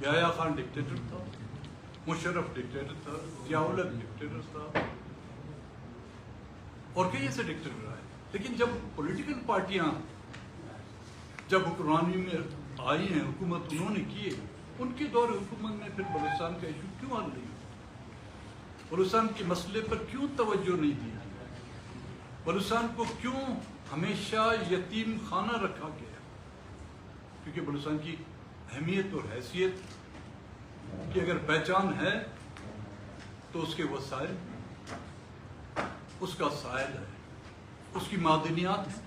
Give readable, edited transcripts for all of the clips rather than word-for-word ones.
Yahya Khan dictator تھا، Musharraf dictator تھا، ضیاء الحق dictator تھا، اور کئی ایسے ڈکٹیٹر آئے. لیکن جب پولیٹیکل پارٹیاں جب حکمرانی میں آئی ہیں، حکومت انہوں نے کی ہے، ان کے دور حکومت میں پھر بلوچستان کا ایشو کیوں حل نہیں؟ بلوچستان کے مسئلے پر کیوں توجہ نہیں دی؟ بلوچستان کو کیوں ہمیشہ یتیم خانہ رکھا گیا؟ کیونکہ بلوچستان کی اہمیت اور حیثیت کی اگر پہچان ہے تو اس کے وسائل، اس کا سائل ہے، اس کی معدنیات ہیں.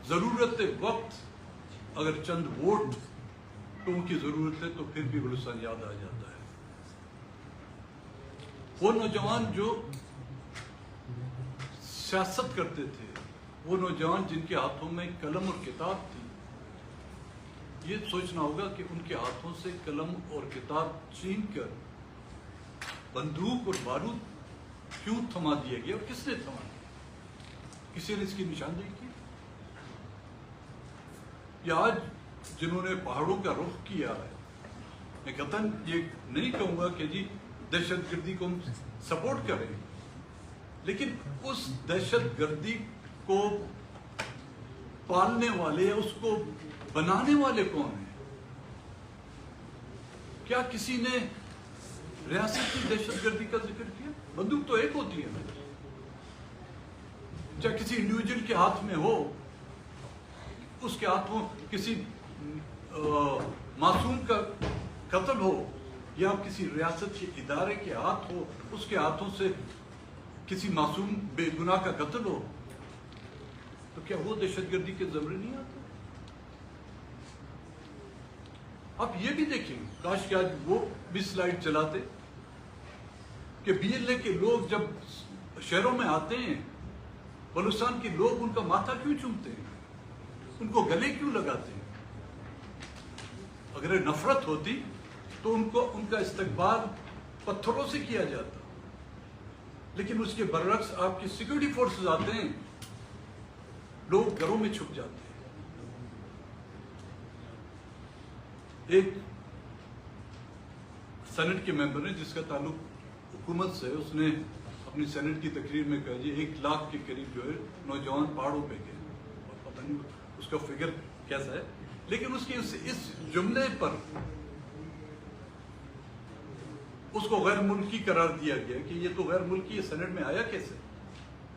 ضرورت وقت اگر چند ووٹ کی ضرورت ہے تو پھر بھی بلوچستان یاد آ جاتا ہے. وہ نوجوان جو سیاست کرتے تھے، وہ نوجوان جن کے ہاتھوں میں قلم اور کتاب تھی، یہ سوچنا ہوگا کہ ان کے ہاتھوں سے قلم اور کتاب چھین کر بندوق اور بارود کیوں تھما دیا گیا، اور کس نے تھما دیا؟ کسی نے اس کی نشاندہی کی؟ یا آج جنہوں نے پہاڑوں کا رخ کیا ہے، میں قطعاً یہ نہیں کہوں گا کہ جی دہشت گردی کو ہم سپورٹ کریں، لیکن اس دہشت گردی کو پالنے والے یا اس کو بنانے والے کون ہیں؟ کیا کسی نے ریاست کی دہشت گردی کا ذکر کیا؟ بندوق تو ایک ہوتی ہے، چاہے کسی انڈیویجل کے ہاتھ میں ہو، اس کے ہاتھوں کسی معصوم کا قتل ہو، یا کسی ریاست کے ادارے کے ہاتھ ہو، اس کے ہاتھوں سے کسی معصوم بے گناہ کا قتل ہو، تو کیا وہ دہشت گردی کے زمرے نہیں آتے؟ آپ یہ بھی دیکھیں، کاش کہ آج وہ بھی سلائیڈ چلاتے کہ بی ایل اے کے لوگ جب شہروں میں آتے ہیں، بلوچستان کے لوگ ان کا ماتھا کیوں چومتے ہیں، ان کو گلے کیوں لگاتے ہیں؟ اگر نفرت ہوتی تو ان کا استقبال پتھروں سے کیا جاتا، لیکن اس کے برعکس آپ کی سیکورٹی فورسز آتے ہیں، لوگ گھروں میں چھپ جاتے ہیں. ایک سینٹ کے ممبر نے جس کا تعلق حکومت سے، اس نے اپنی سینٹ کی تقریر میں کہا جی 1 لاکھ کے قریب جو ہے نوجوان پہاڑوں پہ گئے، اور پتہ نہیں اس کا فگر کیسا ہے، لیکن اس کے اس جملے پر اس کو غیر ملکی قرار دیا گیا کہ یہ تو غیر ملکی ہے، سینٹ میں آیا کیسے؟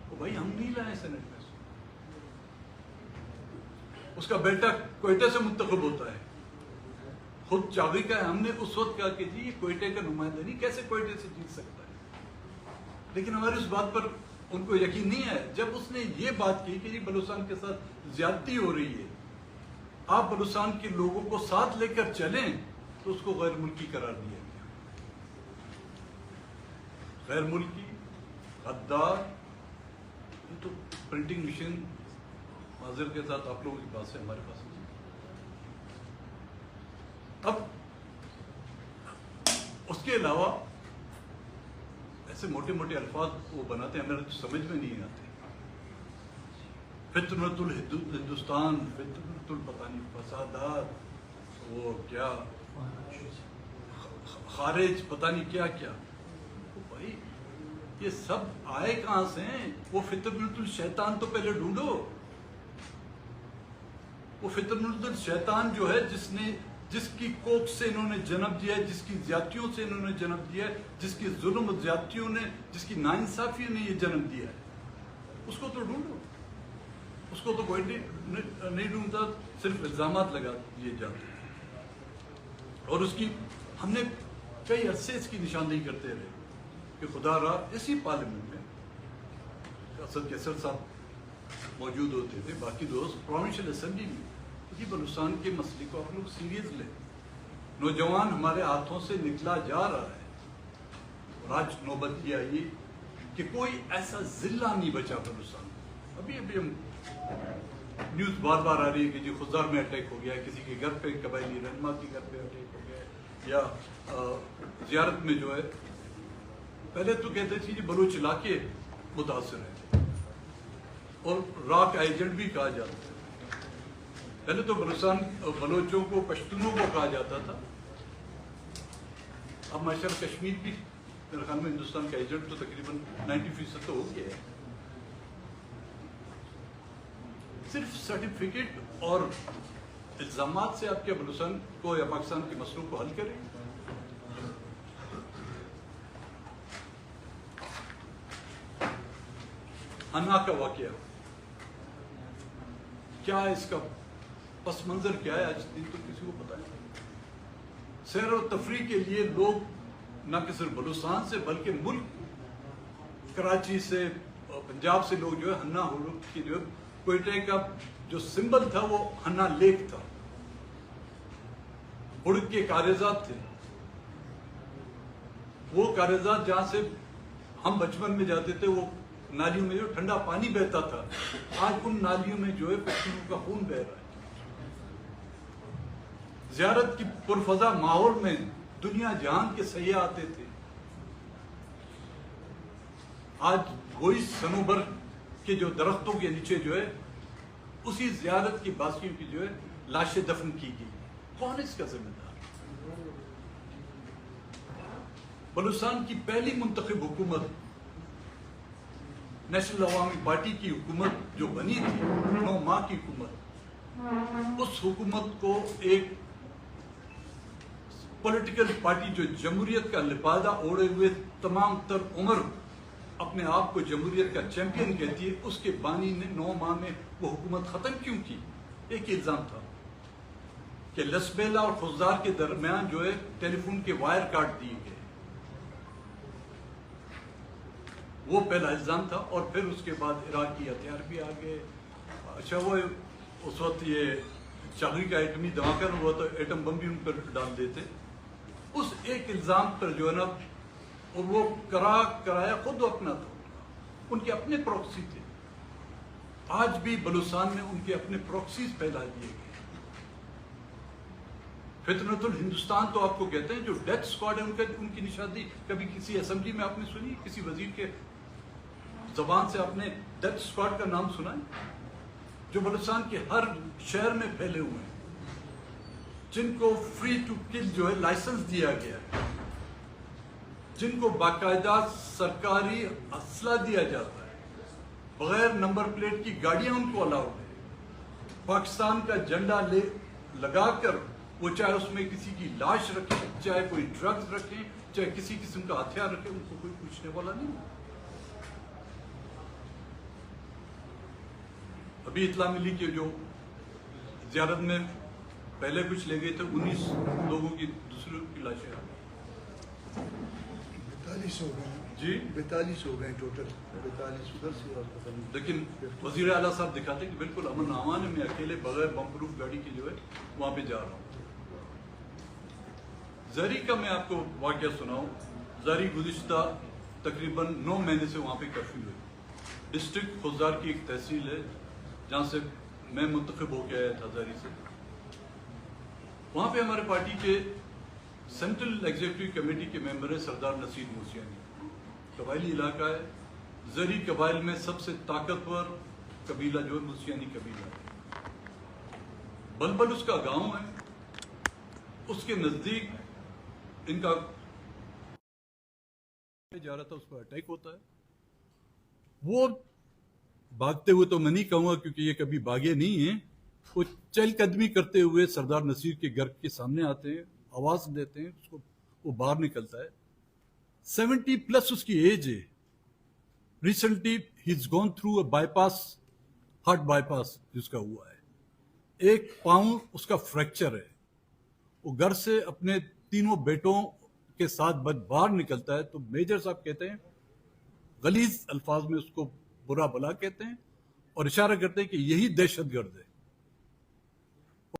وہ بھائی ہم نہیں لائے سینٹ میں. اس کا بیٹا کوئٹہ سے منتخب ہوتا ہے، خود چاغی کا ہے. ہم نے اس وقت کہا کہ جی یہ کوئٹہ کا نمائندہ نہیں، کیسے کوئٹہ سے جیت سکتا ہے؟ لیکن ہماری اس بات پر ان کو یقین نہیں ہے. جب اس نے یہ بات کی کہ جی بلوچستان کے ساتھ زیادتی ہو رہی ہے، آپ بلوچستان کے لوگوں کو ساتھ لے کر چلیں، تو اس کو غیر ملکی قرار دیا گیا. غیر ملکی، غدار، یہ تو پرنٹنگ مشین معذرت کے ساتھ آپ لوگوں کے پاس ہے، ہمارے پاس نہیں. اب اس کے علاوہ ایسے موٹے موٹے الفاظ وہ بناتے ہیں، ہمیں سمجھ میں نہیں آتے. فتنۃ الہندوستان، فتنۃ پتہ نہیں فسادات، وہ کیا خارج، پتہ نہیں کیا کیا. بھائی یہ سب آئے کہاں سے ہیں؟ وہ فتنۃ الشیطان تو پہلے ڈھونڈو. وہ فتنۃ الشیطان جو ہے جس کی کوکھ سے انہوں نے جنم دیا ہے، جس کی زیادتیوں سے انہوں نے جنم دیا ہے، جس کی ظلم و زیادتیوں نے، جس کی ناانصافیوں نے یہ جنم دیا ہے، اس کو تو ڈھونڈو. اس کو تو کوئی نہیں ڈھونڈتا، صرف الزامات لگا دیے جاتے ہیں. اور اس کی ہم نے کئی عرصے اس کی نشاندہی کرتے رہے کہ خدا را اسی پارلیمنٹ میں اسد کیسر صاحب موجود ہوتے تھے، باقی دوست پروونشل اسمبلی میں، کہ بلوچستان کے مسئلے کو آپ لوگ سیریس لیں. نوجوان ہمارے ہاتھوں سے نکلا جا رہا ہے، اور آج نوبت یہ آئی کہ کوئی ایسا ضلع نہیں بچا بلوچستان. ابھی ہم نیوز بار بار آ رہی ہے کہ جی خضدار میں اٹیک ہو گیا ہے، کسی کے گھر پہ، قبائلی رہنما کے گھر پہ اٹیک ہو گیا ہے، یا زیارت میں جو ہے، پہلے تو کہتے تھے جی بلوچ علاقے متاثر ہیں، اور راک ایجنٹ بھی کہا جاتا ہے. پہلے تو بلوچستان بلوچوں کو، پشتونوں کو کہا جاتا تھا، اب ماشاءاللہ کشمیر بھی میرے خیال میں ہندوستان کا ایجنٹ تو تقریباً 90% تو ہو گیا ہے. صرف سرٹیفکیٹ اور الزامات سے آپ کیا بلوچستان کو یا پاکستان کے مسئلوں کو حل کریں؟ ہنا کا واقعہ کیا ہے، اس کا پس منظر کیا ہے، آج دن تو کسی کو پتا ہے. سیر و تفریح کے لیے لوگ نہ کہ صرف بلوچستان سے بلکہ ملک کراچی سے پنجاب سے لوگ جو ہے ہنا کی جو ہے کوئٹے کا جو سمبل تھا وہ ہنا لیک تھا، بڑک کے کاریزات تھے. وہ کاریزات جہاں سے ہم بچپن میں جاتے تھے، وہ نالیوں میں جو ٹھنڈا پانی بہتا تھا، آج ان نالیوں میں جو ہے پشتونوں کا خون بہ رہا ہے. زیارت کی پرفضا ماحول میں دنیا جہان کے سیاح آتے تھے. آج وہی سنوبر کے جو درختوں کے نیچے جو ہے اسی زیارت کی باسیوں کی جو ہے لاشیں دفن کی گئی. کون اس کا ذمہ دار؟ بلوچستان کی پہلی منتخب حکومت نیشنل عوامی پارٹی کی حکومت جو بنی تھی، 9 ماہ کی حکومت، اس حکومت کو ایک پولیٹیکل پارٹی جو جمہوریت کا لبادہ اوڑے ہوئے تمام تر عمر اپنے آپ کو جمہوریت کا چیمپئن کہتی ہے، اس کے بانی نے 9 ماہ میں وہ حکومت ختم کیوں کی؟ ایک الزام تھا کہ لسبیلا اور خضدار کے درمیان جو ہے ٹیلی فون کے وائر کاٹ دیے گئے. وہ پہلا الزام تھا. اور پھر اس کے بعد عراق کی ہتھیار بھی آ گئے. اچھا وہ اس وقت یہ چاغی کا ایٹمی دھماکہ ہوا تو ایٹم بم بھی ان پر ڈال دیتے. اس ایک الزام پر جو ہے نا، اور وہ کرایا خود اپنا تھا، ان کے اپنے پروکسی تھے. آج بھی بلوچستان میں ان کے اپنے پروکسیز پھیلا دیے گئے. فتنۃ الہندوستان تو آپ کو کہتے ہیں، جو ڈیتھ اسکواڈ ہے ان کی نشاندہی کبھی کسی اسمبلی میں آپ نے سنی؟ کسی وزیر کے زبان سے آپ نے ڈیتھ اسکواڈ کا نام سنا ہے؟ جو بلوچستان کے ہر شہر میں پھیلے ہوئے ہیں، جن کو فری ٹو کل جو ہے لائسنس دیا گیا ہے، جن کو باقاعدہ سرکاری اسلحہ دیا جاتا ہے، بغیر نمبر پلیٹ کی گاڑیاں ان کو الاؤڈ ہے. پاکستان کا جھنڈا لگا کر وہ چاہے اس میں کسی کی لاش رکھیں، چاہے کوئی ڈرگز رکھیں، چاہے کسی قسم کا ہتھیار رکھیں، ان کو کوئی پوچھنے والا نہیں. ابھی اطلاع ملی کہ جو زیارت میں پہلے کچھ لے گئے تھے 19 لوگوں کی دوسروں کی لاشیں آ گئی. 42 ہو گئے جی 42 ہو گئے ٹوٹل. 42 ادھر سے اور پتہ نہیں. لیکن وزیر اعلیٰ صاحب دکھاتے کہ بالکل امن امان ہے، میں اکیلے بغیر بم پروف گاڑی کی جو ہے وہاں پہ جا رہا ہوں. زری کا میں آپ کو واقعہ سناؤں. زری گزشتہ تقریباً 9 مہینے سے وہاں پہ کرفیو ہے. ڈسٹرکٹ خضدار کی ایک تحصیل ہے جہاں سے میں منتخب ہو کے آیا تھا زری سے. وہاں پہ ہمارے پارٹی کے سینٹرل ایگزیکٹو کمیٹی کے ممبر ہے سردار نصیر موسیانی. قبائلی علاقہ ہے. زری قبائل میں سب سے طاقتور قبیلہ جو ہے موسیانی قبیلہ ہے. بلبل اس کا گاؤں ہے. اس کے نزدیک ان کا جا رہا تھا، اس پر اٹیک ہوتا ہے. وہ بھاگتے ہوئے تو میں نہیں کہوں گا کیونکہ یہ کبھی بھاگے نہیں ہیں. وہ چل قدمی کرتے ہوئے سردار نصیر کے گھر کے سامنے آتے ہیں، آواز دیتے ہیں، اس کو وہ باہر نکلتا ہے. 70 پلس اس کی ایج ہے. ریسنٹلی ہی is gone through a bypass, heart bypass جس کا ہوا ہے. ایک پاؤں اس کا فریکچر ہے. وہ گھر سے اپنے 3 بیٹوں کے ساتھ باہر نکلتا ہے تو میجر صاحب کہتے ہیں، غلیظ الفاظ میں اس کو برا بلا کہتے ہیں اور اشارہ کرتے ہیں کہ یہی دہشت گرد ہے.